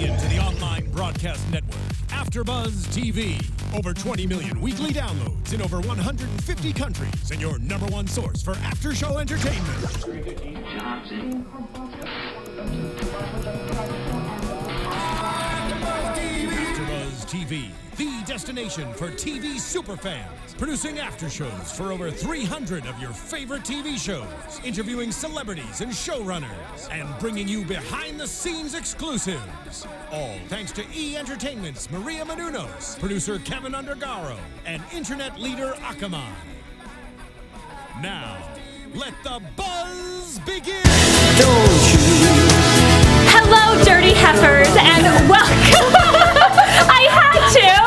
into the online broadcast network, AFTERBUZZ TV. Over 20 million weekly downloads in over 150 countries, and your #1 source for after-show entertainment. AFTERBUZZ TV, the destination for TV superfans. Producing after-shows for over 300 of your favorite TV shows. Interviewing celebrities and showrunners. And bringing you behind-the-scenes exclusives. All thanks to E! Entertainment's Maria Menounos, producer Kevin Undergaro, and internet leader Akamai. Now, let the buzz begin! Hello, dirty heifers, and welcome. I had to.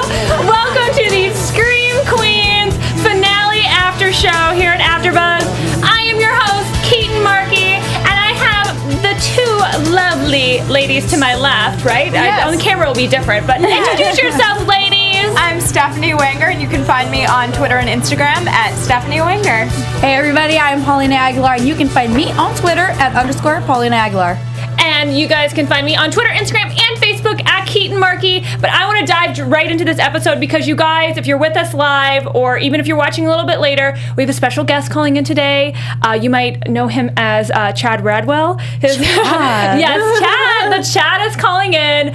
Welcome to the Scream Queens finale after show here at AfterBuzz. I am your host, Keetin Marchi, and I have the two lovely ladies to my left, right? Yes. On the camera will be different, but introduce yourselves, ladies. I'm Stephanie Wenger, and you can find me on Twitter and Instagram at Stephanie Wenger. Hey everybody, I'm Paulina Aguilar, and you can find me on Twitter at _Paulina Aguilar. And you guys can find me on Twitter, Instagram, and Facebook at Keetin Marchi. But I want to dive right into this episode because you guys, if you're with us live, or even if you're watching a little bit later, we have a special guest calling in today. You might know him as Chad Radwell. Chad. Yes, Chad. The Chad is calling in.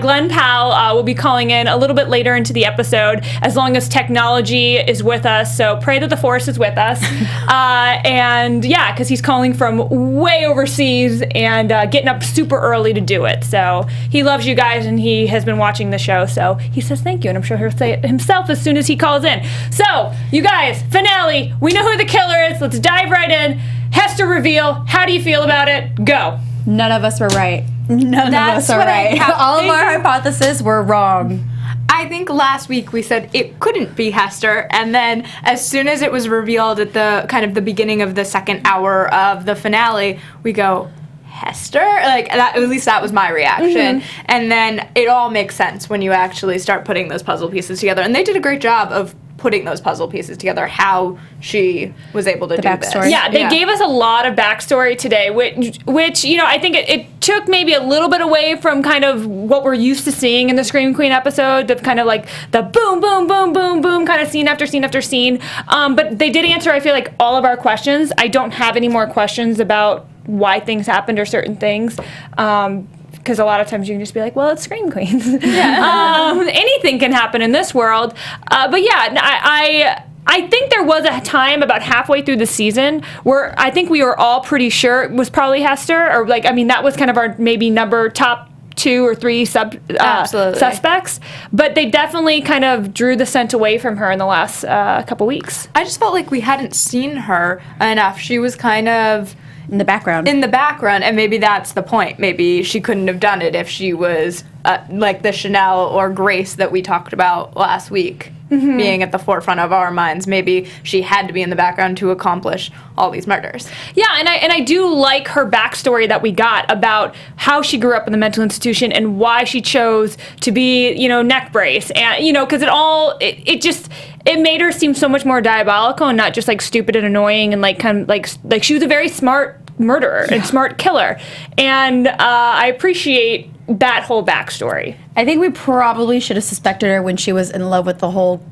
Glen Powell will be calling in a little bit later into the episode, as long as technology is with us. So pray that the force is with us. And yeah, because he's calling from way overseas and getting up super early to do it. So he loves you guys, and he has been watching the show, so he says thank you, and I'm sure he'll say it himself as soon as he calls in. So, you guys, finale, we know who the killer is. Let's dive right in. Hester Reveal, how do you feel about it? Go. None of us were right. None of That's us are what I right. kept All of our thinking. hypotheses were wrong. I think last week we said it couldn't be Hester, and then as soon as it was revealed at the kind of the beginning of the second hour of the finale, we go, Hester? Like, that, at least that was my reaction. Mm-hmm. And then it all makes sense when you actually start putting those puzzle pieces together. And they did a great job of putting those puzzle pieces together, how she was able to do backstory. this. Yeah, they gave us a lot of backstory today, which you know, I think it took maybe a little bit away from kind of what we're used to seeing in the Scream Queen episode, of kind of like the boom, boom, boom, boom, boom, kind of scene after scene after scene. But they did answer, I feel like, all of our questions. I don't have any more questions about why things happened or certain things. Because a lot of times you can just be like, well, it's Scream Queens. Yeah. Anything can happen in this world. But yeah, I think there was a time about halfway through the season where I think we were all pretty sure it was probably Hester, or like, I mean, that was kind of our maybe top 2 or 3 suspects. But they definitely kind of drew the scent away from her in the last couple weeks. I just felt like we hadn't seen her enough. She was kind of In the background, and maybe that's the point. Maybe she couldn't have done it if she was like the Chanel or Grace that we talked about last week, being at the forefront of our minds. Maybe she had to be in the background to accomplish all these murders. Yeah, and I do like her backstory that we got about how she grew up in the mental institution and why she chose to be, you know, neck brace, and you know, because it made her seem so much more diabolical and not just like stupid and annoying, and like kind of like she was a very smart murderer and smart killer, and I appreciate that whole backstory. I think we probably should have suspected her when she was in love with the whole,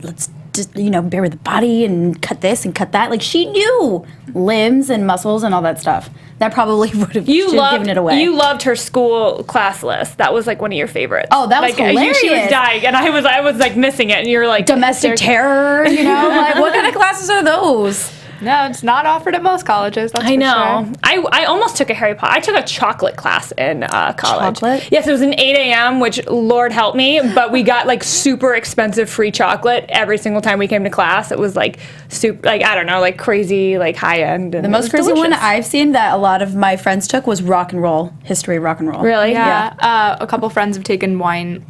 let's just, you know, bury the body and cut this and cut that. Like, she knew limbs and muscles and all that stuff. That probably would have given it away. You loved her school class list. That was like one of your favorites. Oh, that was like, hilarious. She was dying, and I was like missing it, and you were like Domestic terror, you know? Like, what kind of classes are those? No, it's not offered at most colleges. That's I know. For sure. I almost took a Harry Potter. I took a chocolate class in college. Chocolate? Yes, it was an 8 a.m., which Lord help me, but we got like super expensive free chocolate every single time we came to class. It was like super, like, I don't know, like crazy, like high end. And The most crazy one I've seen that a lot of my friends took was rock and roll, history of rock and roll. Really? Yeah. A couple friends have taken wine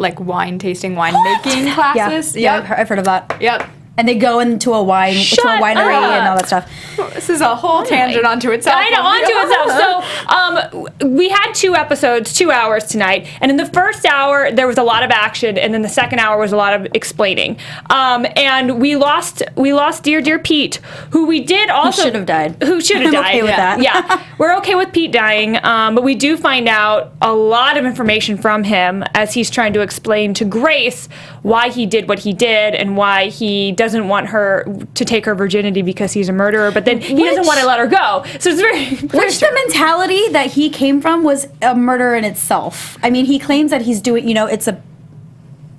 tasting, wine making classes. Yeah, I've heard of that. Yep. And they go into a winery and all that stuff. This is a whole tangent onto itself. I know, onto itself. So we had 2 episodes, 2 hours tonight, and in the first hour there was a lot of action, and then the second hour was a lot of explaining. And we lost dear Pete, who we did also Who should have died. Who should have I'm died? okay with that. Yeah, we're okay with Pete dying, but we do find out a lot of information from him as he's trying to explain to Grace why he did what he did and why he doesn't want her to take her virginity because he's a murderer, but then he doesn't want to let her go. So it's very Which the mentality that he came from was a murder in itself. I mean, he claims that he's doing,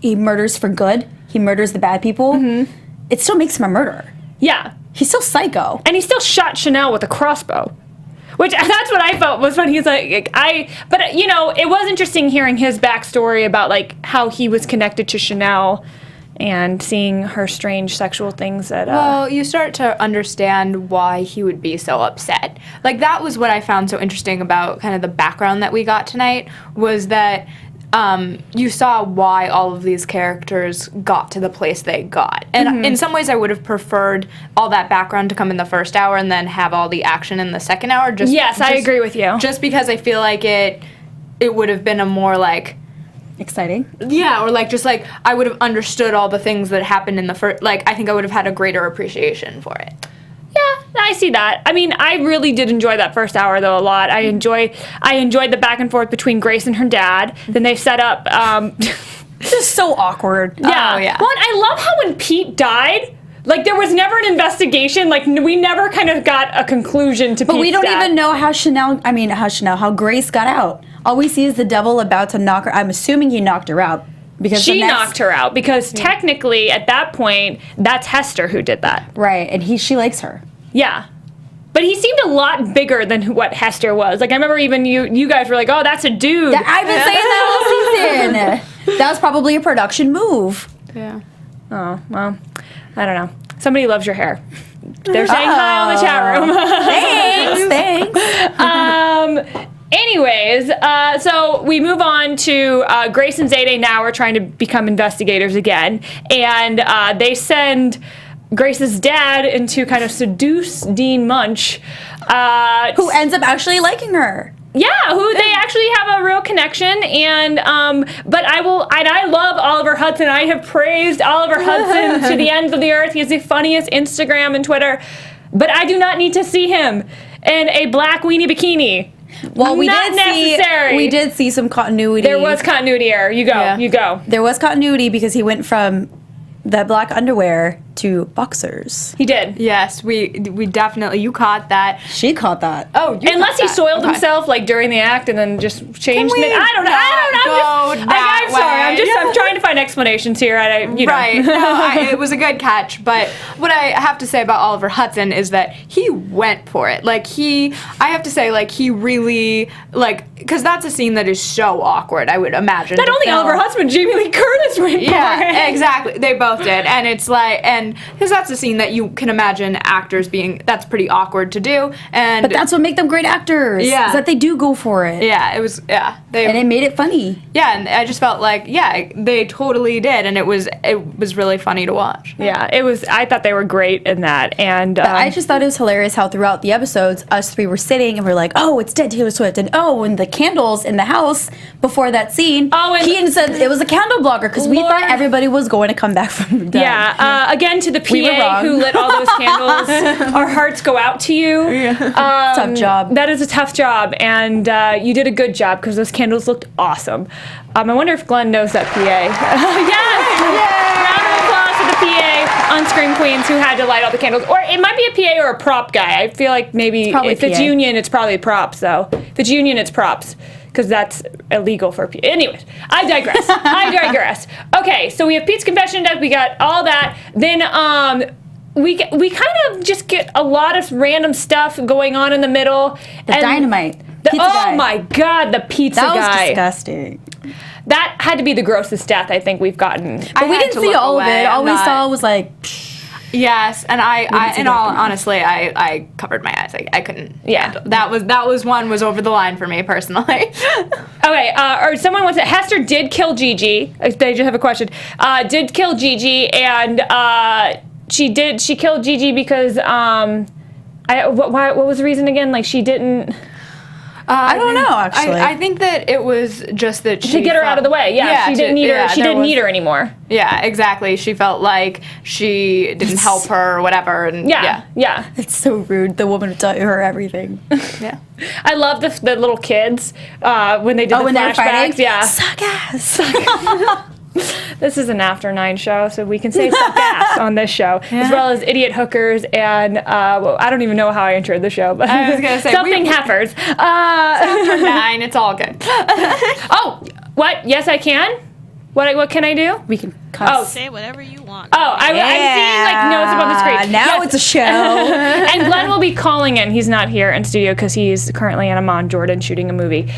he murders for good. He murders the bad people. Mm-hmm. It still makes him a murderer. Yeah. He's still psycho. And he still shot Chanel with a crossbow. Which, that's what I felt was when he's like, but it was interesting hearing his backstory about, like, how he was connected to Chanel and seeing her strange sexual things that, Well, you start to understand why he would be so upset. Like, that was what I found so interesting about kind of the background that we got tonight, was that you saw why all of these characters got to the place they got. And in some ways I would have preferred all that background to come in the first hour and then have all the action in the second hour. I agree with you. Just because I feel like it would have been a more, like... Exciting. Yeah, or I would have understood all the things that happened in the first... Like, I think I would have had a greater appreciation for it. Yeah, I see that. I mean, I really did enjoy that first hour, though, a lot. I enjoyed the back and forth between Grace and her dad. Then they set up... Just so awkward. Yeah. Oh, yeah. Well, and I love how when Pete died... Like, there was never an investigation. Like, we never kind of got a conclusion to Pete's But we don't death. even know how Grace got out. All we see is the devil about to knock her. I'm assuming he knocked her out. Because she knocked her out. Because technically, at that point, that's Hester who did that. Right, and she likes her. Yeah. But he seemed a lot bigger than what Hester was. Like, I remember even you guys were like, oh, that's a dude. I've been saying that all season. That was probably a production move. Yeah. Oh, well, I don't know. Somebody loves your hair. They're saying hi on the chat room. Thanks. Anyways, so we move on to Grace and Zayde now are trying to become investigators again. And they send Grace's dad in to kind of seduce Dean Munch. Who ends up actually liking her. Yeah, who they actually have a real connection, and but I love Oliver Hudson. I have praised Oliver Hudson to the ends of the earth. He has the funniest Instagram and Twitter, but I do not need to see him in a black weenie bikini. Well, we necessary. did see some continuity. There was continuity error. You go. There was continuity because he went from the black underwear to boxers. He did. Yes, we definitely, you caught that. She caught that. Oh, you Unless caught he that. soiled Okay. himself like during the act and then just changed we it. I don't know. I'm sorry. way? I'm trying to find explanations here. Right. No, it was a good catch, but what I have to say about Oliver Hudson is that he went for it. I have to say, he really, because that's a scene that is so awkward, I would imagine. Not only Oliver Hudson, but Jamie Lee Curtis went for it. Yeah, exactly. They both did, and it's because that's a scene that you can imagine actors being. That's pretty awkward to do, but that's what makes them great actors. Yeah, is that they do go for it. Yeah, it was. Yeah, and it made it funny. Yeah, and I just felt they totally did, and it was really funny to watch. Yeah, it was. I thought they were great in that, and I just thought it was hilarious how throughout the episodes, us three were sitting and we're like, "Oh, it's dead Taylor Swift," and the candles in the house before that scene. Oh, and Keetin said it was a candle blogger because we thought everybody was going to come back from the dead. Yeah. Again, to the PA who lit all those candles, our hearts go out to you. Yeah. Tough job. That is a tough job, and you did a good job because those candles looked awesome. I wonder if Glenn knows that PA. Yes! Round of applause for the PA on Scream Queens who had to light all the candles. Or it might be a PA or a prop guy. I feel like maybe if it's union, it's probably props, though. If it's union, it's props. Because that's illegal for PA. Anyways, I digress. Okay, so we have Pete's confession death. We got all that. Then we kind of just get a lot of random stuff going on in the middle. The dynamite. Pizza guy. My God, the pizza guy. That was disgusting. That had to be the grossest death I think we've gotten. But we didn't see all of it. All we saw was yes, and honestly, I covered my eyes. I couldn't. Yeah, that was over the line for me personally. Okay, or someone wants it. Hester did kill Gigi. They just have a question. Did kill Gigi, and She killed Gigi because what was the reason again? Like she didn't. I don't know, actually. I think that it was just that she to get her out of the way. Yeah, she didn't need her. She didn't need her anymore. Yeah, exactly. She felt like she didn't help her or whatever. And yeah. It's so rude. The woman would tell her everything. Yeah. I love the little kids when they did the when they were flashbacks. fighting? Yeah. Suck ass. This is an After 9 show, so we can say suck ass on this show, as well as idiot hookers and I don't even know how I entered the show, but I was gonna say something heifers. After 9, it's all good. Oh, what? Yes, I can. What can I do? We can say whatever you want. Oh, I'm seeing like notes up on the screen. Now it's a show. And Glenn will be calling in. He's not here in studio because he's currently in Amman, Jordan, shooting a movie.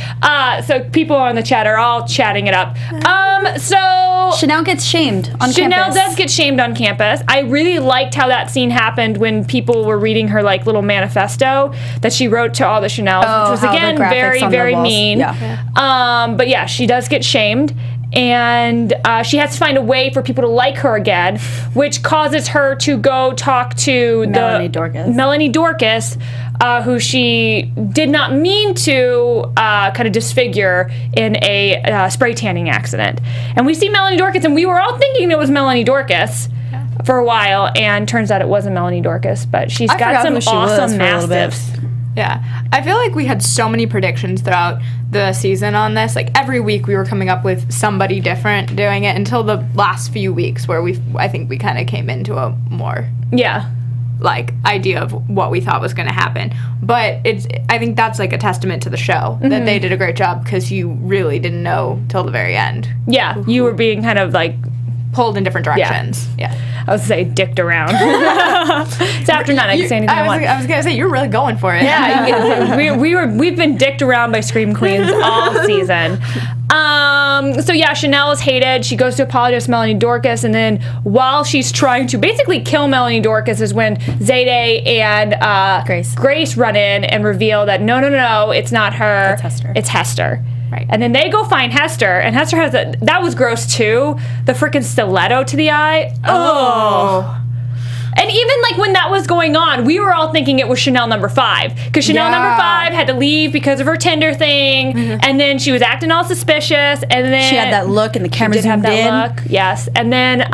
So people on the chat are all chatting it up. So Chanel gets shamed on campus. Chanel does get shamed on campus. I really liked how that scene happened when people were reading her like little manifesto that she wrote to all the Chanels, which was again very, very mean. Yeah. But yeah, she does get shamed. And she has to find a way for people to like her again, which causes her to go talk to Melanie Dorkus, who she did not mean to kind of disfigure in a spray tanning accident. And we see Melanie Dorkus, and we were all thinking it was Melanie Dorkus for a while, and turns out it wasn't Melanie Dorkus, but she's got some awesome mastiffs. Yeah. I feel like we had so many predictions throughout the season on this. Like every week we were coming up with somebody different doing it until the last few weeks where I think we kind of came into a more like idea of what we thought was going to happen. But I think that's like a testament to the show that they did a great job because you really didn't know till the very end. Yeah, you were being kind of like pulled in different directions. Yeah. I was say dicked around. It's After 9. I can say anything I want. I was gonna say you're really going for it. Yeah, we've been dicked around by Scream Queens all season. So yeah, Chanel is hated. She goes to apologize to Melanie Dorkus, and then while she's trying to basically kill Melanie Dorkus is when Zayday and Grace run in and reveal that no, it's not her. It's Hester. Right. And then they go find Hester, and Hester has that was gross too. The freaking stiletto to the eye. Oh. And even like when that was going on, we were all thinking it was Chanel number 5 because Chanel number 5 had to leave because of her Tinder thing, and then she was acting all suspicious, and then she had that look, and the camera zoomed in. Look, yes, and then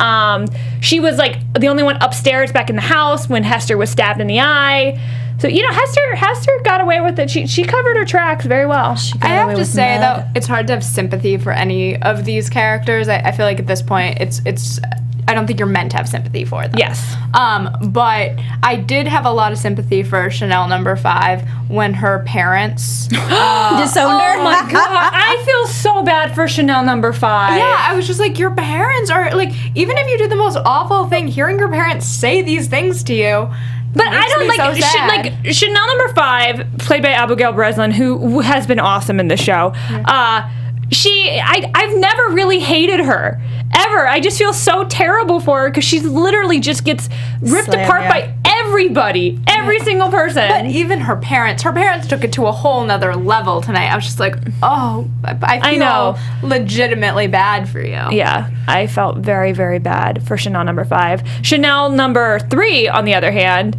she was like the only one upstairs back in the house when Hester was stabbed in the eye. So, you know, Hester got away with it. She covered her tracks very well. I have to say, though, it's hard to have sympathy for any of these characters. I feel like at this point, it's I don't think you're meant to have sympathy for them. Yes. But I did have a lot of sympathy for Chanel number 5 when her parents disowned her. Oh my God. I feel so bad for Chanel number 5. Yeah, I was just like, your parents are, like, even if you did the most awful thing, hearing your parents say these things to you. But I don't like Chanel number 5, played by Abigail Breslin, who has been awesome in the show. I've never really hated her ever. I just feel so terrible for her because she literally just gets ripped apart by everybody, every single person. But even her parents took it to a whole nother level tonight. I was just like, oh, I feel legitimately bad for you. Yeah, I felt very, very bad for Chanel number 5. Chanel number 3, on the other hand,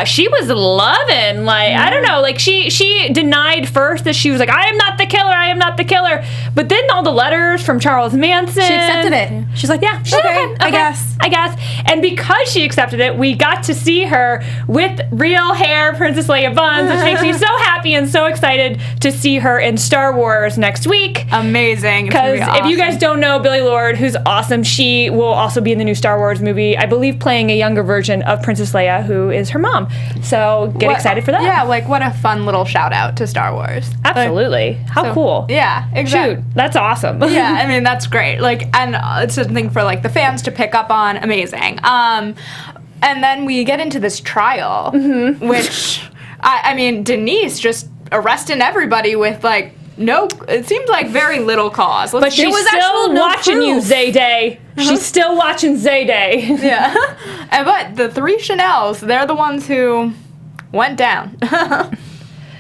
she was loving, like, I don't know, like she denied first that she was like, I am not the killer. But then all the letters from Charles Manson. She accepted it. She's like, yeah, okay, I guess. And because she accepted it, we got to see her with real hair Princess Leia buns, which makes me so happy and so excited to see her in Star Wars next week. Amazing. Because if you guys don't know Billie Lourd, who's awesome, she will also be in the new Star Wars movie, I believe playing a younger version of Princess Leia, who is her mom. So get excited for that. Yeah, like what a fun little shout out to Star Wars. Absolutely. How cool. Yeah, exactly. Shoot, that's awesome. Yeah, I mean, that's great. Like, and it's something for like the fans to pick up on. Amazing. And then we get into this trial, which, I mean, Denise just arresting everybody with like it seems like very little cause. But she's still watching you, Zayday. She's still watching Zayday. Yeah. But the 3 Chanels, they're the ones who went down.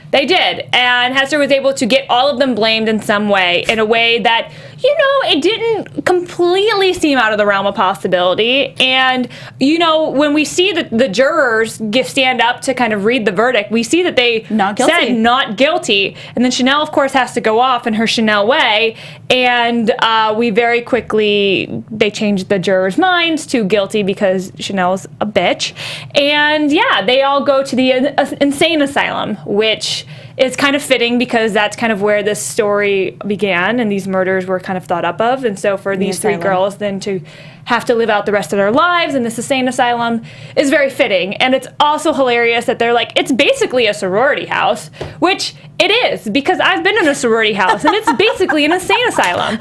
They did, and Hester was able to get all of them blamed in some way, in a way that it didn't completely seem out of the realm of possibility. And, when we see the jurors stand up to kind of read the verdict, we see that they said not guilty. And then Chanel, of course, has to go off in her Chanel way. And we very quickly, they changed the jurors' minds to guilty because Chanel's a bitch. And, they all go to the insane asylum, which is kind of fitting because that's kind of where this story began and these murders were kind of thought up of. And so for these three girls then to have to live out the rest of their lives in this insane asylum is very fitting. And it's also hilarious that they're like, it's basically a sorority house, which it is, because I've been in a sorority house and it's basically an insane asylum.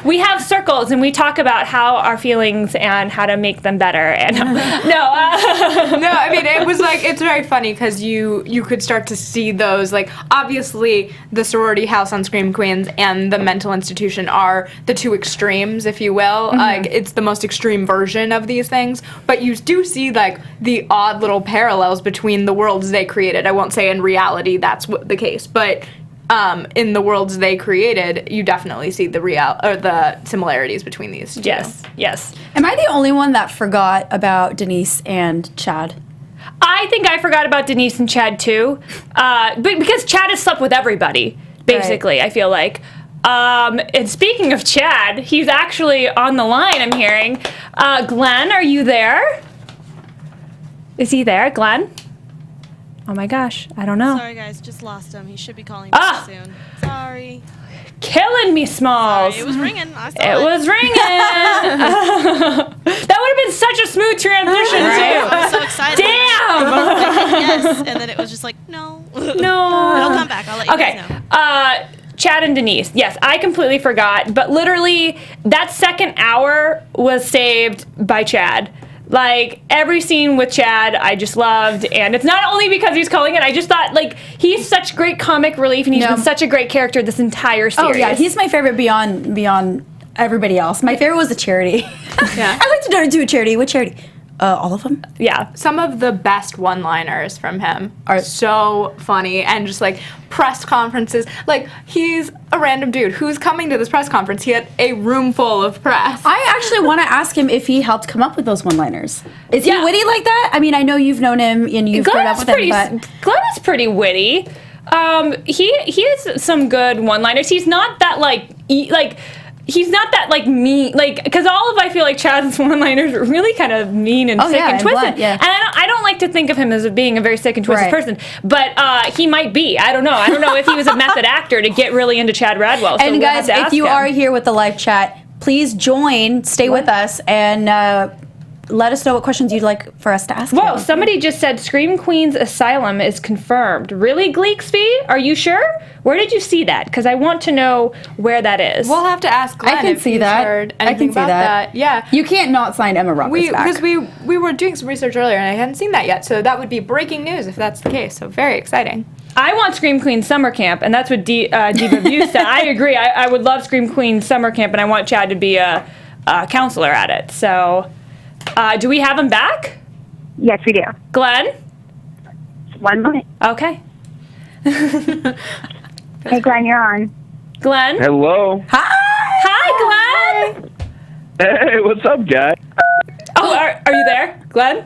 We have circles and we talk about how our feelings and how to make them better. And no, I mean, it was like, it's very funny because you could start to see those, like, obviously the sorority house on Scream Queens and the mental institution are the two extremes, if you will. Like, it's the most extreme version of these things, but you do see, like, the odd little parallels between the worlds they created. I won't say in reality that's the case, but in the worlds they created, you definitely see the similarities between these two. Yes. Am I the only one that forgot about Denise and Chad? I think I forgot about Denise and Chad too, but because Chad has slept with everybody, basically, right. I feel like. And speaking of Chad, he's actually on the line, I'm hearing. Glenn, are you there? Is he there, Glenn? Oh my gosh, I don't know. Sorry guys, just lost him. He should be calling me soon. Sorry. Killing me, Smalls. Sorry, it was ringing. I saw it was ringing. That would have been such a smooth transition, too. I was so excited. Damn! Yes, and then it was just like, no. No. It'll come back. I'll let you guys know. Chad and Denise. Yes, I completely forgot. But literally, that second hour was saved by Chad. Like, every scene with Chad, I just loved. And it's not only because he's calling it. I just thought, like, he's such great comic relief. And he's been such a great character this entire series. Oh, yeah. He's my favorite beyond everybody else. My favorite was the charity. Yeah. I'd like to do a charity. What charity? All of them? Yeah. Some of the best one-liners from him are so funny, and just like press conferences. Like, he's a random dude who's coming to this press conference. He had a room full of press. I actually want to ask him if he helped come up with those one-liners. Is he witty like that? I mean, I know you've known him and you've grown up with him, but Glenn is pretty witty. He has some good one-liners. He's not that he's not that, like, mean, like, because I feel like Chad's one-liners are really kind of mean and sick and twisted. And I don't like to think of him as being a very sick and twisted person, but he might be. I don't know. I don't know if he was a method actor to get really into Chad Radwell. So and guys, if you are here with the live chat, please stay with us, and let us know what questions you'd like for us to ask. Whoa, somebody just said Scream Queens Asylum is confirmed. Really, Gleeksby? Are you sure? Where did you see that? Because I want to know where that is. We'll have to ask Glenn. I can see that. I can see that. Yeah. You can't not sign Emma Roberts back. Because we were doing some research earlier and I hadn't seen that yet, so that would be breaking news if that's the case. So very exciting. I want Scream Queen Summer Camp, and that's what Diva View said. I agree. I would love Scream Queen Summer Camp, and I want Chad to be a counselor at it. So... do we have him back? Yes, we do. Glenn? 1 moment. Okay. Hey, Glenn, you're on. Glenn? Hello. Hi, Glenn. Hey, what's up, guys? Oh, are you there, Glenn?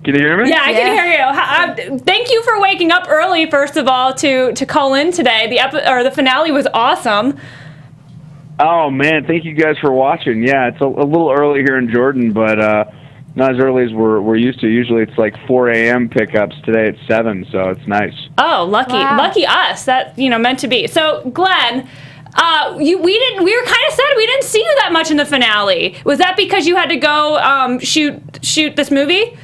Can you hear me? Yeah, I can hear you. Thank you for waking up early, first of all, to call in today. The finale was awesome. Oh, man, thank you guys for watching. Yeah, it's a little early here in Jordan, but not as early as we're used to. Usually it's like 4 a.m. pickups. Today it's 7, so it's nice. Oh, lucky us. That, meant to be. So, Glenn, we were kind of sad we didn't see you that much in the finale. Was that because you had to go shoot this movie?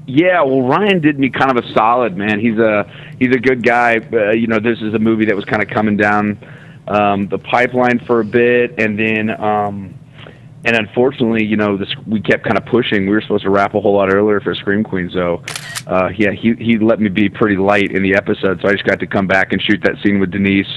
Yeah, well, Ryan did me kind of a solid, man. He's a good guy. This is a movie that was kind of coming down the pipeline for a bit, and then and unfortunately, we kept kind of pushing. We were supposed to wrap a whole lot earlier for Scream Queen, so he let me be pretty light in the episode, so I just got to come back and shoot that scene with Denise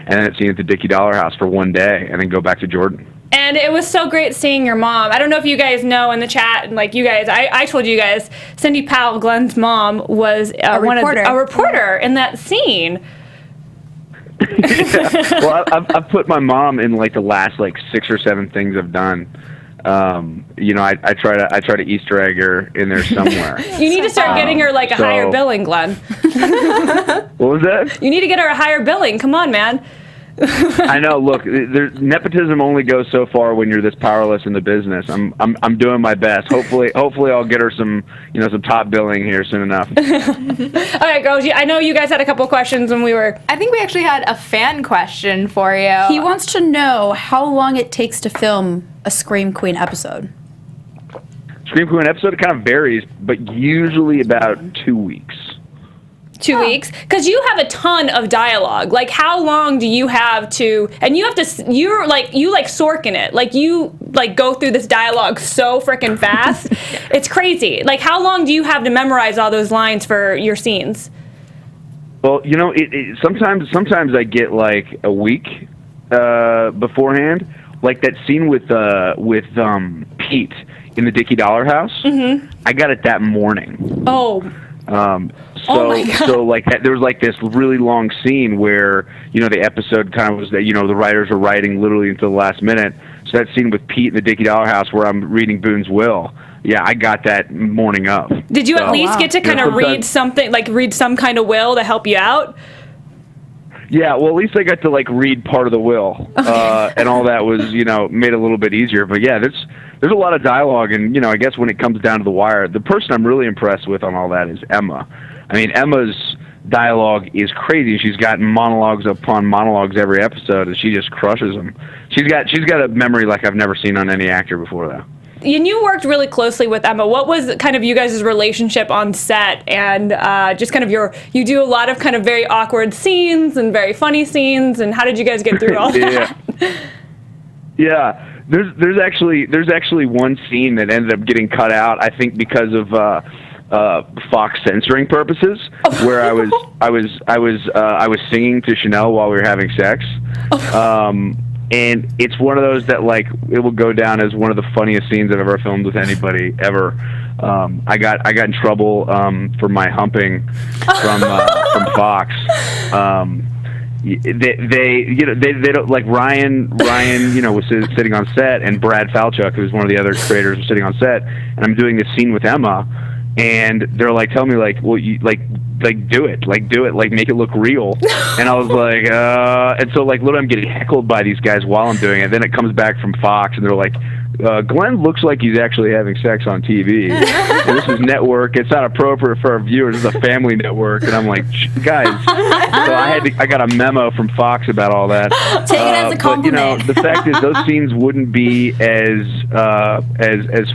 and then that scene at the Dickie Dollar House for one day, and then go back to Jordan. And it was so great seeing your mom. I don't know if you guys know in the chat, and like you guys, I told you guys, Cindy Powell, Glenn's mom, was a reporter in that scene. Yeah. Well, I've put my mom in like the last like 6 or 7 things I've done. I try to Easter egg her in there somewhere. You need to start getting her like a higher billing, Glenn. What was that? You need to get her a higher billing. Come on, man. I know. Look, nepotism only goes so far when you're this powerless in the business. I'm doing my best. Hopefully I'll get her some top billing here soon enough. All right, girls. I know you guys had a couple questions when we were. I think we actually had a fan question for you. He wants to know how long it takes to film a Scream Queen episode. Scream Queen episode, it kind of varies, but usually about 2 weeks. 2 weeks? Because you have a ton of dialogue. Like, how long do you have to, and you like Sorkin it. Like, you, like, go through this dialogue so freaking fast. It's crazy. Like, how long do you have to memorize all those lines for your scenes? Well, sometimes I get, like, a week beforehand. Like that scene with Pete in the Dickie Dollar House. Mm-hmm. I got it that morning. Oh. So, my God. So like that, there was like this really long scene where the episode kind of was that the writers were writing literally until the last minute. So that scene with Pete in the Dickie Dollar House where I'm reading Boone's will. Yeah, I got that morning of. Did you at least get to kind of read something, like read some kind of will to help you out? Yeah, well, at least I got to like read part of the will, and all that was made it a little bit easier. But yeah, there's a lot of dialogue, and I guess when it comes down to the wire, the person I'm really impressed with on all that is Emma. I mean, Emma's dialogue is crazy. She's got monologues upon monologues every episode, and she just crushes them. She's got a memory like I've never seen on any actor before, though. And you worked really closely with Emma. What was kind of you guys' relationship on set, and just kind of you do a lot of kind of very awkward scenes and very funny scenes, and how did you guys get through all that? Yeah. There's actually one scene that ended up getting cut out, I think because of Fox censoring purposes, where I was singing to Chanel while we were having sex. And it's one of those that, like, it will go down as one of the funniest scenes I've ever filmed with anybody ever. I got in trouble for my humping from Fox. They don't, like, Ryan was sitting on set, and Brad Falchuk, who's one of the other creators, was sitting on set, and I'm doing this scene with Emma, and they're like telling me, like, well, you do it, like make it look real. And I was like, and so like literally I'm getting heckled by these guys while I'm doing it. Then it comes back from Fox, and they're like, Glenn looks like he's actually having sex on TV. And this is network. It's not appropriate for our viewers. It's a family network. And I'm like, guys. So I got a memo from Fox about all that. Take it as a compliment. But, the fact is, those scenes wouldn't be as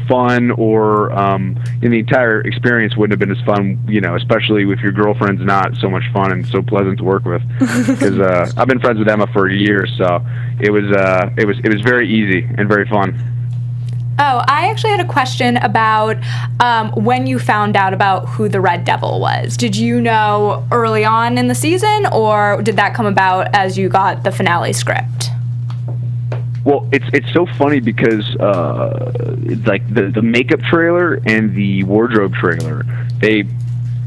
fun, or the entire experience wouldn't have been as fun. Especially if your girlfriend's not so much fun and so pleasant to work with. Because I've been friends with Emma for years, so it was very easy and very fun. Oh, I actually had a question about when you found out about who the Red Devil was. Did you know early on in the season, or did that come about as you got the finale script? Well, it's so funny because it's like the makeup trailer and the wardrobe trailer, they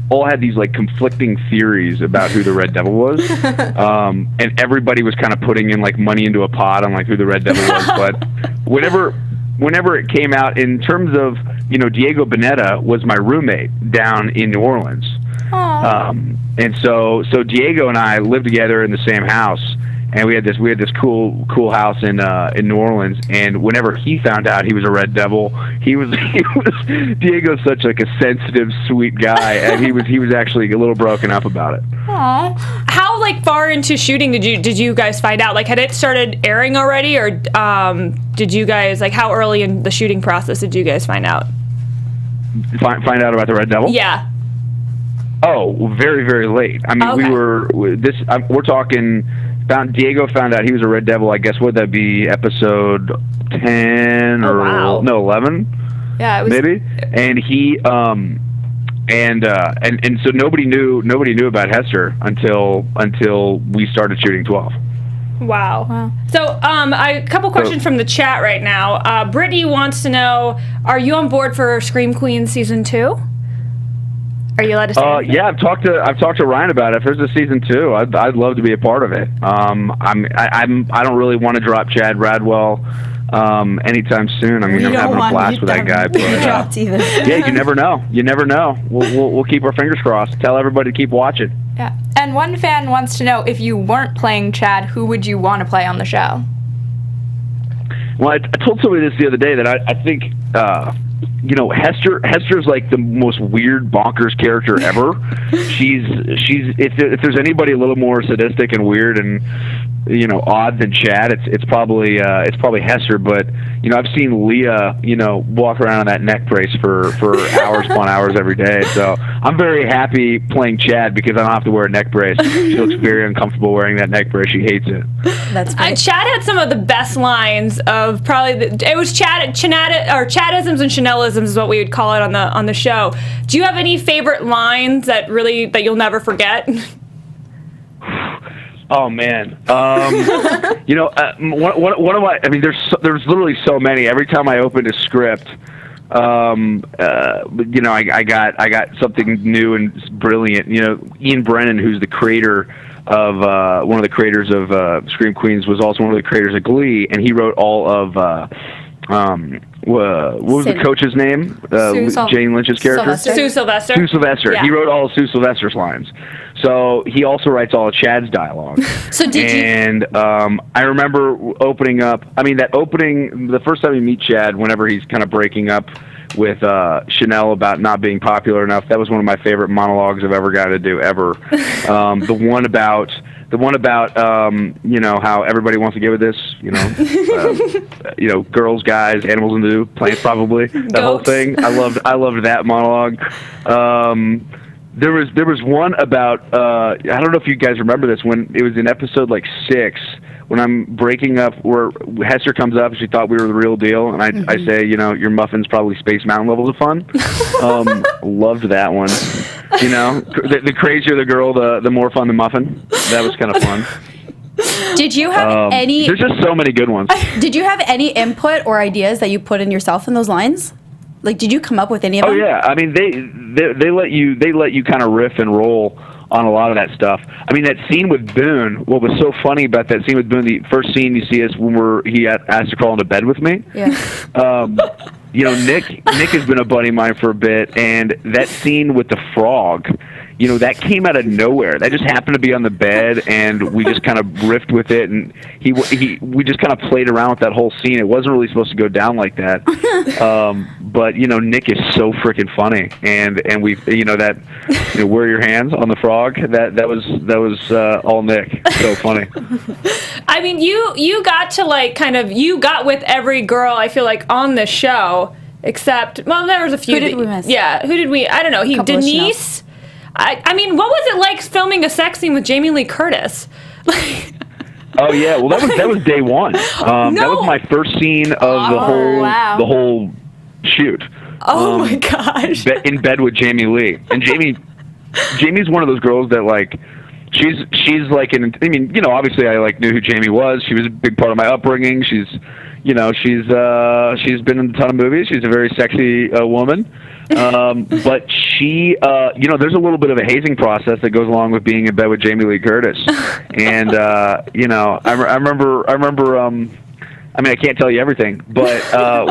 all had these like conflicting theories about who the Red Devil was, and everybody was kind of putting in like money into a pot on like who the Red Devil was. But whenever it came out, in terms of Diego Boneta was my roommate down in New Orleans, and so Diego and I lived together in the same house. And we had this cool house in New Orleans, and whenever he found out he was a Red Devil, Diego's such like a sensitive, sweet guy, and he was actually a little broken up about it. Aww. How like far into shooting did you guys find out? Like, had it started airing already, or did you guys, like, how early in the shooting process did you guys find out? Find out about the Red Devil? Yeah. Oh, very, very late. I mean, okay. We're talking. Diego found out he was a Red Devil, I guess, would that be episode 10 or 11? Yeah, it was maybe. And he and so nobody knew about Hester until we started shooting 12. Wow. So, a couple questions from the chat right now. Brittany wants to know, are you on board for Scream Queen season 2? Are you allowed to say? Yeah, I've talked to Ryan about it. If there's a season 2, I'd love to be a part of it. I don't really want to drop Chad Radwell anytime soon. I mean, I'm having a blast with that guy. But, yeah, you never know. You never know. We'll keep our fingers crossed. Tell everybody to keep watching. Yeah. And one fan wants to know, if you weren't playing Chad, who would you want to play on the show? Well, I told somebody this the other day that I think, Hester's like the most weird, bonkers character ever. she's if there's anybody a little more sadistic and weird and odd than Chad, it's probably Hester. But I've seen Leah walk around in that neck brace for hours upon hours every day. So I'm very happy playing Chad because I don't have to wear a neck brace. She looks very uncomfortable wearing that neck brace. She hates it. That's great. Chad had some of the best lines of probably it was Chadisms and Chanel-isms is what we would call it on the show. Do you have any favorite lines that you'll never forget? Oh man, one of my. I mean, there's literally so many. Every time I opened a script, I got something new and brilliant. Ian Brennan, who's the creator of one of the creators of Scream Queens, was also one of the creators of Glee, and he wrote all of. What was the coach's name? Jane Lynch's character? Sue Sylvester. Sue Sylvester. Yeah. He wrote all of Sue Sylvester's lines. So he also writes all of Chad's dialogue. So I remember opening up, the first time you meet Chad, whenever he's kind of breaking up with Chanel about not being popular enough, that was one of my favorite monologues I've ever got to do, ever. The one about how everybody wants to get with this, girls, guys, animals in the zoo, plants probably, that whole thing. I loved that monologue. There was one about I don't know if you guys remember this, when it was in episode 6, when I'm breaking up, where Hester comes up and she thought we were the real deal, and I say, your muffin's probably Space Mountain levels of fun. Loved that one. The crazier the girl, the more fun the muffin. That was kind of fun. Did you have any? There's just so many good ones. Did you have any input or ideas that you put in yourself in those lines? Like, did you come up with any of them? Oh yeah, I mean they let you kind of riff and roll on a lot of that stuff. I mean, that scene with Boone, what was so funny about that scene with Boone, the first scene you see is when he asked to crawl into bed with me. Yeah. Nick has been a buddy of mine for a bit, and that scene with the frog, that came out of nowhere. That just happened to be on the bed, and we just kind of riffed with it, and we just kind of played around with that whole scene. It wasn't really supposed to go down like that. But Nick is so freaking funny, and we that wear your hands on the frog, that was all Nick. So funny. I mean, you got to you got with every girl, I feel like, on the show, except, well, there was a few. Who did we miss? Yeah, who did we? I don't know. Denise. I mean, what was it like filming a sex scene with Jamie Lee Curtis? Oh yeah, well that was day one. That was my first scene of the whole shoot. Oh my gosh! In bed with Jamie Lee, and Jamie's one of those girls that she's obviously I knew who Jamie was. She was a big part of my upbringing. She's been in a ton of movies. She's a very sexy woman. But she, there's a little bit of a hazing process that goes along with being in bed with Jamie Lee Curtis. And, I remember, I can't tell you everything, but, I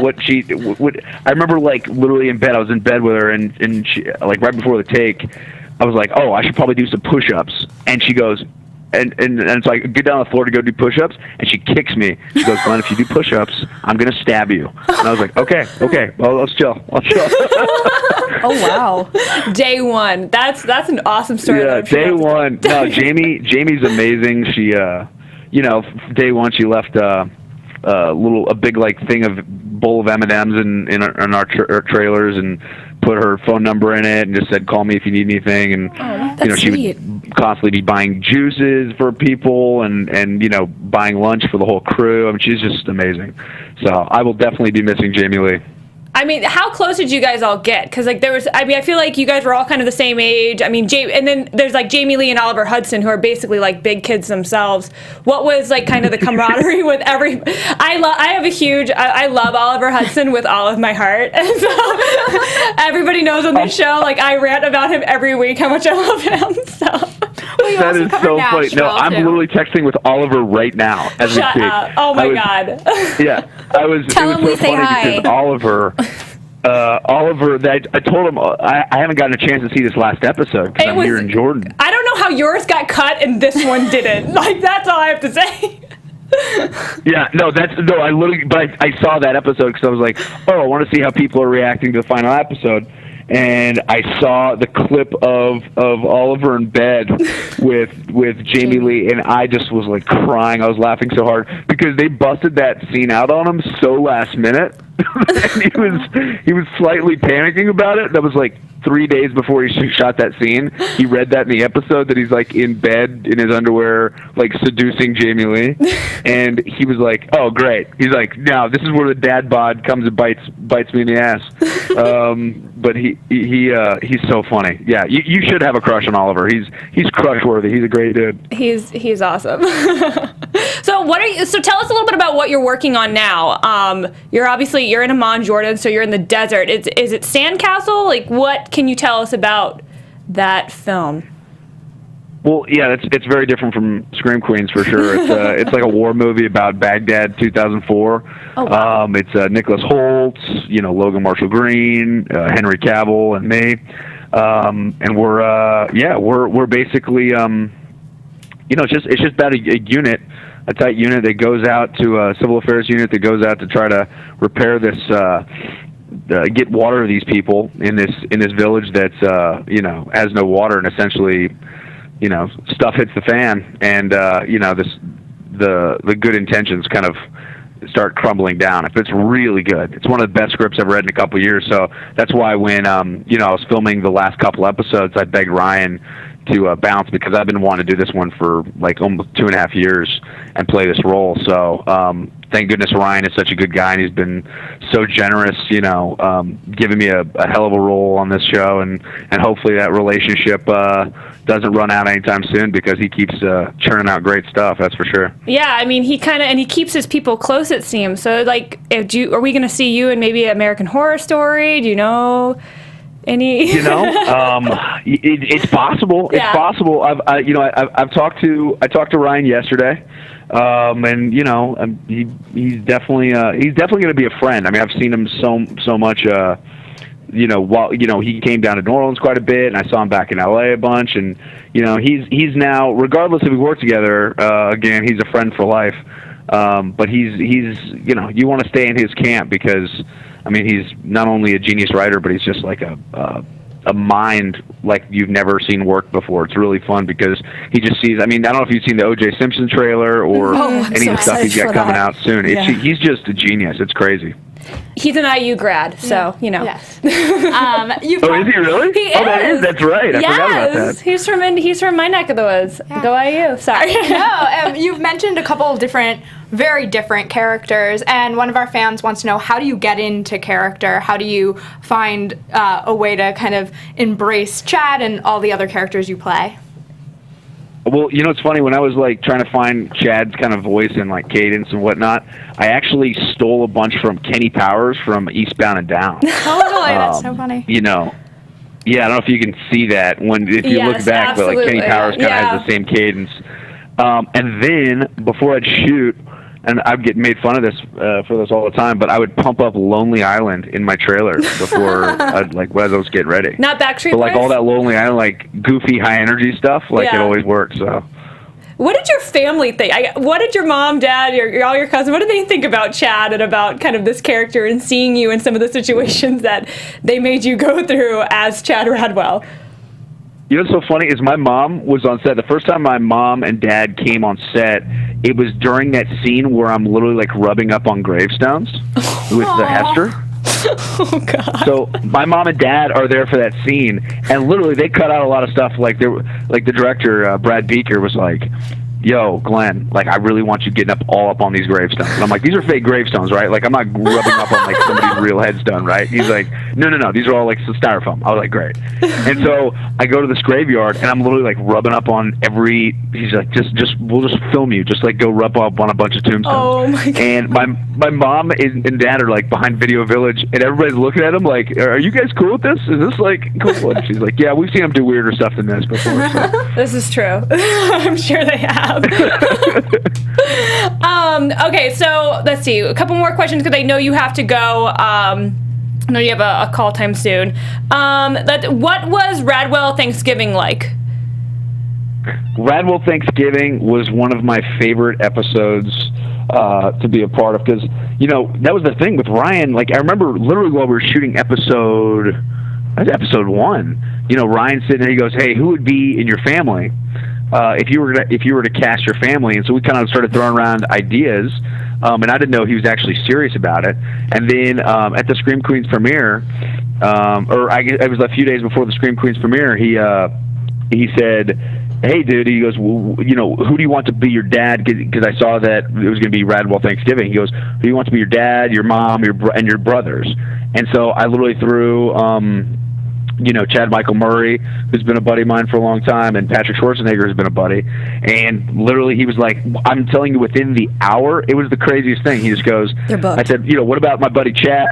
remember literally in bed, I was in bed with her and she, right before the take, I was like, oh, I should probably do some push-ups. And she goes, and so I get down on the floor to go do push-ups, and she kicks me. She goes, Glenn, if you do push-ups, I'm going to stab you. And I was like, okay, well, let's chill. Oh, wow. Day one. That's an awesome story. Yeah, day one. No, Jamie's amazing. She, day one she left a big thing of bowl of M&Ms in our trailers, and put her phone number in it and just said, call me if you need anything. And she would constantly be buying juices for people and buying lunch for the whole crew. I mean, she's just amazing. So I will definitely be missing Jamie Lee. I mean, how close did you guys all get? Because like I feel like you guys were all kind of the same age. I mean, and then there's like Jamie Lee and Oliver Hudson, who are basically like big kids themselves. What was like kind of the camaraderie with every? I love Oliver Hudson with all of my heart, and so everybody knows on this show. Like I rant about him every week how much I love him. So. That is so funny. No, I'm literally texting with Oliver right now as we speak. Oh my God. Yeah, I was. Tell him we say hi. Because Oliver, I told him I haven't gotten a chance to see this last episode because I'm here in Jordan. I don't know how yours got cut and this one didn't. Like that's all I have to say. Yeah, I literally, but I saw that episode because I was like, oh, I want to see how people are reacting to the final episode. And I saw the clip of Oliver in bed with Jamie Lee, and I just was like crying. I was laughing so hard because they busted that scene out on him so last minute. And he was slightly panicking about it. That was like 3 days before he shot that scene. He read that in the episode that he's like in bed in his underwear, like seducing Jamie Lee, and he was like, "Oh, great." He's like, "Now this is where the dad bod comes and bites me in the ass." But he's so funny. Yeah, you should have a crush on Oliver. He's crush worthy. He's a great dude. He's awesome. So tell us a little bit about what you're working on now. You're in Amman, Jordan, so you're in the desert. Is it Sandcastle? Like, what can you tell us about that film? Well, yeah, it's very different from Scream Queens for sure. It's like a war movie about Baghdad, 2004. Oh, wow. It's Nicholas Hoult, Logan Marshall Green, Henry Cavill, and me. And we're basically it's just about a unit. A tight unit that goes out to a civil affairs unit that goes out to try to repair this, get water to these people in this village that's has no water, and essentially, stuff hits the fan, and the good intentions kind of start crumbling down. It's really good. It's one of the best scripts I've read in a couple of years. So that's why when I was filming the last couple episodes, I begged Ryan to bounce because I've been wanting to do this one for like almost 2.5 years and play this role. So thank goodness Ryan is such a good guy, and he's been so generous, giving me a hell of a role on this show, and hopefully that relationship doesn't run out anytime soon because he keeps churning out great stuff. That's for sure. Yeah, I mean he keeps his people close, it seems. So like, are we going to see you in maybe American Horror Story? Do you know? It's possible. Yeah. It's possible. I talked to Ryan yesterday, and he's definitely going to be a friend. I mean, I've seen him so much. While he came down to New Orleans quite a bit, and I saw him back in LA a bunch, and he's now, regardless if we work together again, he's a friend for life. But he's you want to stay in his camp because. I mean, he's not only a genius writer, but he's just like a mind like you've never seen work before. It's really fun because he just sees. I mean, I don't know if you've seen the O.J. Simpson trailer or any of the stuff he's got coming out soon. He's just a genius. It's crazy. He's an IU grad, so Yes. Is he really? He is. That's right. I forgot about that. He's from my neck of the woods. Yeah. Go IU. Sorry. No, you've mentioned a couple of very different characters, and one of our fans wants to know, how do you get into character? How do you find a way to kind of embrace Chad and all the other characters you play? Well, it's funny, when I was like trying to find Chad's kind of voice and like cadence and whatnot, I actually stole a bunch from Kenny Powers from Eastbound and Down. Totally, that's so funny. Yeah, I don't know if you can see that if you look back, absolutely. but like Kenny Powers kind of has the same cadence. And then before I'd shoot, and I'd get made fun of this for this all the time, but I would pump up Lonely Island in my trailer before as I was getting ready. Not Backstreet But like Boys? all that Lonely Island, like goofy high energy stuff, it always works. So. What did your family think? What did your mom, dad, all your cousins, what did they think about Chad and about kind of this character and seeing you in some of the situations that they made you go through as Chad Radwell? What's so funny is my mom was on set. The first time my mom and dad came on set, it was during that scene where I'm literally like rubbing up on gravestones with the Hester. Oh God! So my mom and dad are there for that scene, and literally they cut out a lot of stuff. Like the director Brad Beaker was like, yo, Glenn, like, I really want you getting all up on these gravestones. And I'm like, these are fake gravestones, right? Like, I'm not rubbing up on, like, somebody's real headstone, right? He's like, no, these are all, like, styrofoam. I was like, great. And so I go to this graveyard, and I'm literally, like, rubbing up on he's like, we'll just film you. Just, like, go rub up on a bunch of tombstones. Oh, my God. And my mom and dad are, like, behind Video Village, and everybody's looking at him like, are you guys cool with this? Is this, like, cool? And she's like, yeah, we've seen him do weirder stuff than this before. So. This is true. I'm sure they have. Okay, so let's see. A couple more questions because I know you have to go. I know you have a call time soon. What was Radwell Thanksgiving like? Radwell Thanksgiving was one of my favorite episodes to be a part of because, you know, that was the thing with Ryan. Like, I remember literally while we were shooting episode 1, you know, Ryan sitting there, he goes, hey, who would be in your family if you were to cast your family? And so we kind of started throwing around ideas, and I didn't know he was actually serious about it. And then at the Scream Queens premiere, it was a few days before the Scream Queens premiere, he said, hey, dude, he goes, well, you know, who do you want to be your dad? Because I saw that it was going to be Radwell Thanksgiving. He goes, who do you want to be your dad, your mom, and your brothers? And so I literally threw, you know, Chad Michael Murray, who's been a buddy of mine for a long time, and Patrick Schwarzenegger has been a buddy. And literally he was like, I'm telling you, within the hour, it was the craziest thing. He just goes, I said, you know, what about my buddy Chad?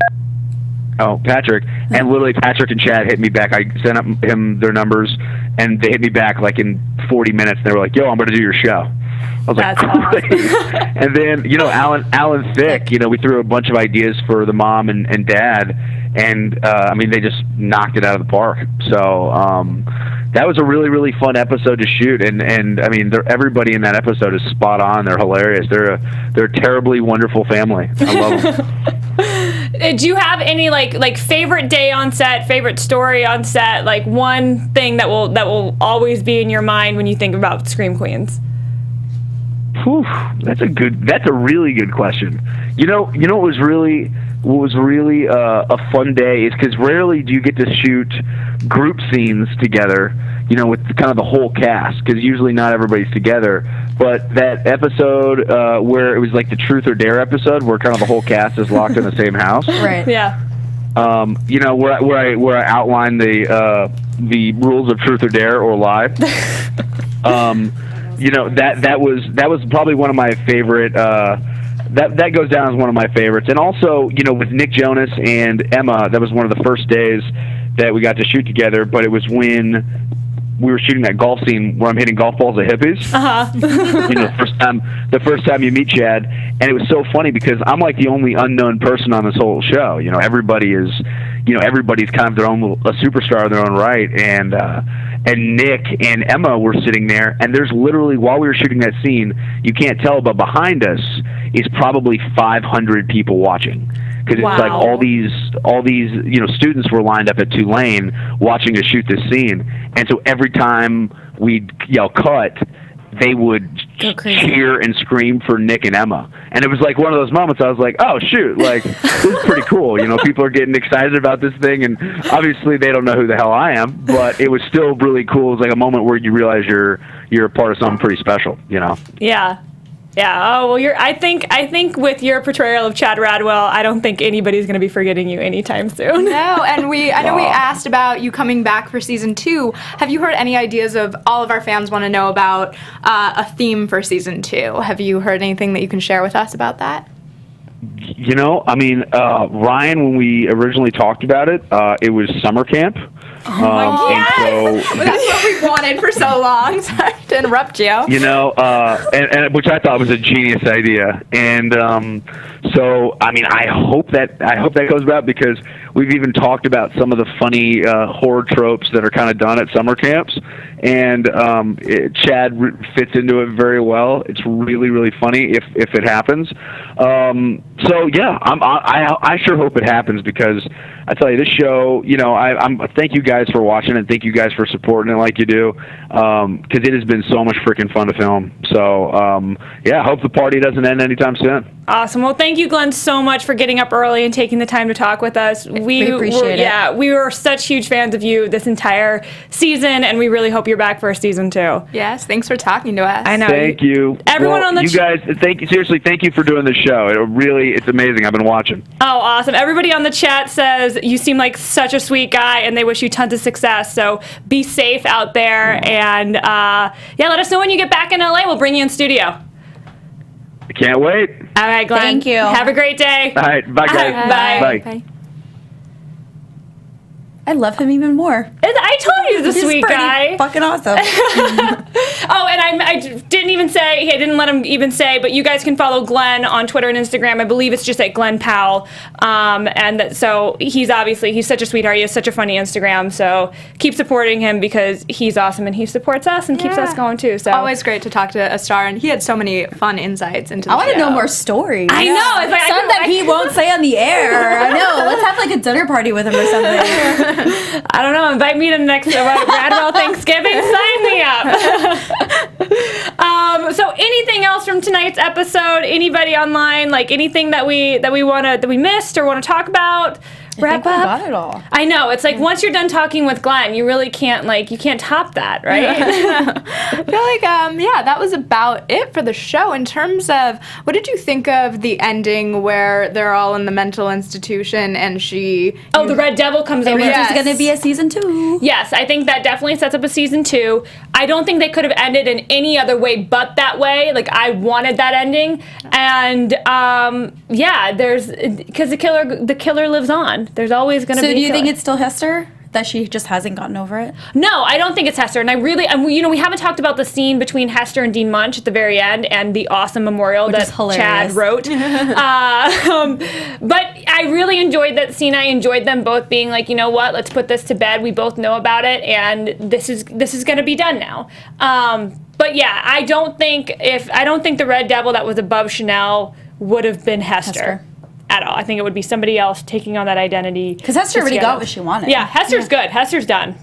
Oh, Patrick. And literally Patrick and Chad hit me back. I sent him their numbers, and they hit me back like in 40 minutes. And they were like, yo, I'm going to do your show. I was That's like, great. Awesome. And then, you know, Alan Thicke, you know, we threw a bunch of ideas for the mom and dad, and I mean, they just knocked it out of the park. So that was a really, really fun episode to shoot, and I mean, everybody in that episode is spot on. They're hilarious. They're a terribly wonderful family. I love them. Do you have any like favorite day on set, favorite story on set, like one thing that will always be in your mind when you think about Scream Queens? Whew, that's a really good question. You know what was really a fun day is because rarely do you get to shoot group scenes together, you know, with kind of the whole cast, because usually not everybody's together. But that episode where it was like the Truth or Dare episode, where kind of the whole cast is locked in the same house. Right. Yeah. You know, where I outlined the rules of Truth or Dare or Lie. You know, that was probably one of my favorite. That goes down as one of my favorites. And also, you know, with Nick Jonas and Emma, that was one of the first days that we got to shoot together. But it was when we were shooting that golf scene where I'm hitting golf balls at hippies. You know, the first time you meet Chad, and it was so funny because I'm like the only unknown person on this whole show. You know, everybody's kind of their own a superstar in their own right, and Nick and Emma were sitting there, and there's literally, while we were shooting that scene, you can't tell, but behind us is probably 500 people watching. Because it's like all these you know, students were lined up at Tulane watching us shoot this scene, and so every time we'd yell cut, they would cheer and scream for Nick and Emma. And it was like one of those moments I was like, oh shoot, like this is pretty cool. You know, people are getting excited about this thing, and obviously they don't know who the hell I am, but it was still really cool. It was like a moment where you realize you're a part of something pretty special, you know? Yeah. Yeah. Oh well, I think with your portrayal of Chad Radwell, I don't think anybody's going to be forgetting you anytime soon. No, and I know we asked about you coming back for season 2. Have you heard any ideas of, all of our fans want to know about a theme for season 2? Have you heard anything that you can share with us about that? You know, I mean, Ryan, when we originally talked about it, it was summer camp. Yes! So, that's what we wanted for so long. Sorry to interrupt you. You know, and which I thought was a genius idea. And so, I mean, I hope that goes about, because we've even talked about some of the funny horror tropes that are kind of done at summer camps, and Chad fits into it very well. It's really, really funny if it happens. So yeah, I sure hope it happens, because I tell you, this show, you know, I'm thank you guys for watching, and thank you guys for supporting it like you do, because it has been so much freaking fun to film. So yeah, I hope the party doesn't end anytime soon. Awesome. Well, thank you, Glenn, so much for getting up early and taking the time to talk with us. We appreciate it. Yeah, we were such huge fans of you this entire season, and we really hope you're back for season 2. Yes, thanks for talking to us. I know. Thank you. Everyone on the you guys, thank you. Seriously, thank you for doing the show. It's amazing. I've been watching. Oh, awesome. Everybody on the chat says you seem like such a sweet guy, and they wish you tons of success. So be safe out there, and let us know when you get back in LA. We'll bring you in studio. I can't wait. All right, Glenn. Thank you. Have a great day. All right. Bye, guys. Bye. Bye. I love him even more. I told you he's a sweet pretty guy. fucking awesome. Oh, and I didn't even say, I didn't let him even say, but you guys can follow Glenn on Twitter and Instagram. I believe it's just at Glen Powell. So he's such a sweetheart. He has such a funny Instagram. So keep supporting him because he's awesome and he supports us and keeps us going too. So always great to talk to a star, and he had so many fun insights into the I want to show. know more stories. I know. It's like, Some that he won't say on the air. I know. Let's have like a dinner party with him or something. I don't know. Invite me to the next Radwell Thanksgiving. Sign me up. So anything else from tonight's episode? Anybody online? Like anything that we missed or want to talk about? Wrap I think we up. got it all. I know. It's like once you're done talking with Glenn, you really can't you can't top that, right? I feel like that was about it for the show. In terms of, what did you think of the ending where they're all in the mental institution and she? Oh, the Red Devil comes over. Yes. There's going to be a season 2. Yes, I think that definitely sets up a season 2. I don't think they could have ended in any other way but that way. Like, I wanted that ending. And, because the killer lives on. There's always going to be So do you a think killer. it's still Hester? That she just hasn't gotten over it? No, I don't think it's Hester. And we haven't talked about the scene between Hester and Dean Munch at the very end and the awesome memorial that Chad wrote. But I really enjoyed that scene. I enjoyed them both being like, you know what, let's put this to bed. We both know about it, and this is going to be done now. But yeah, I don't think the Red Devil that was above Chanel would have been Hester. At all. I think it would be somebody else taking on that identity. Because Hester already got what she wanted. Yeah, Hester's good. Hester's done.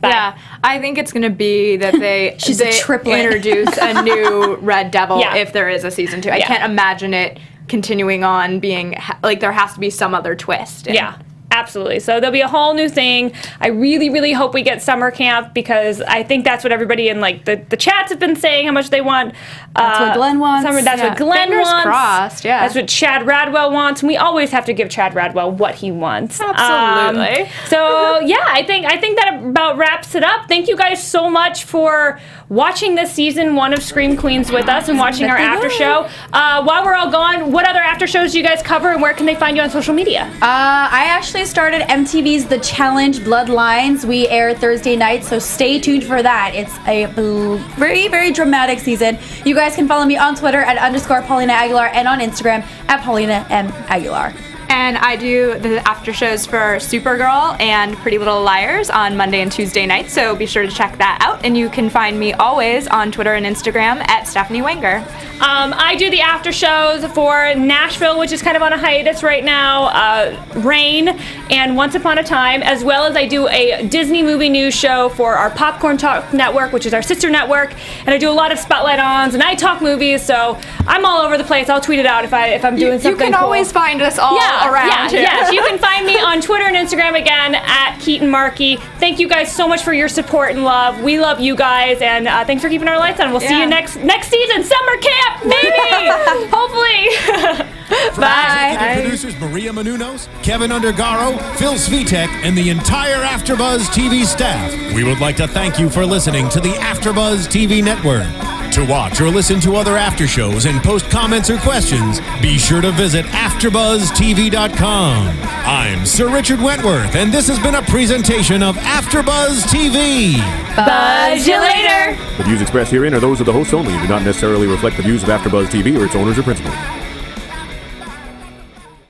Bye. Yeah, I think it's going to be that they a triplet. introduce a new Red Devil if there is a season 2. I Yeah. can't imagine it continuing on being like there has to be some other twist. Yeah. Absolutely. So there'll be a whole new thing. I really, really hope we get summer camp because I think that's what everybody in the chats have been saying how much they want. That's what Glenn wants. That's what Glenn Fingers wants. crossed, yeah. That's what Chad Radwell wants. And we always have to give Chad Radwell what he wants. Absolutely. So yeah, I think that about wraps it up. Thank you guys so much for watching this season 1 of Scream Queens with us and watching our after show. While we're all gone, what other after shows do you guys cover and where can they find you on social media? I actually started MTV's The Challenge Bloodlines. We air Thursday night, so stay tuned for that. It's a very, very dramatic season. You guys can follow me on Twitter at _Paulina Aguilar and on Instagram at Paulina M. Aguilar. And I do the after shows for Supergirl and Pretty Little Liars on Monday and Tuesday nights, so be sure to check that out. And you can find me always on Twitter and Instagram at Stephanie Wenger. I do the after shows for Nashville, which is kind of on a hiatus right now, Rain, and Once Upon a Time, as well as I do a Disney movie news show for our Popcorn Talk network, which is our sister network, and I do a lot of spotlight ons, and I talk movies, so I'm all over the place. I'll tweet it out if I'm doing something cool. You can always find us all around here. Yes, you can find me on Twitter and Instagram again at Keetin Marchi. Thank you guys so much for your support and love. We love you guys, and thanks for keeping our lights on. We'll see you next season, summer camp, maybe, hopefully. Bye. Executive producers Maria Menounos, Kevin Undergaro, Phil Svitek, and the entire AfterBuzz TV staff. We would like to thank you for listening to the AfterBuzz TV network. To watch or listen to other after shows and post comments or questions, be sure to visit AfterBuzzTV.com. I'm Sir Richard Wentworth, and this has been a presentation of AfterBuzz TV. Buzz you later. The views expressed herein are those of the hosts only and do not necessarily reflect the views of AfterBuzz TV or its owners or principals.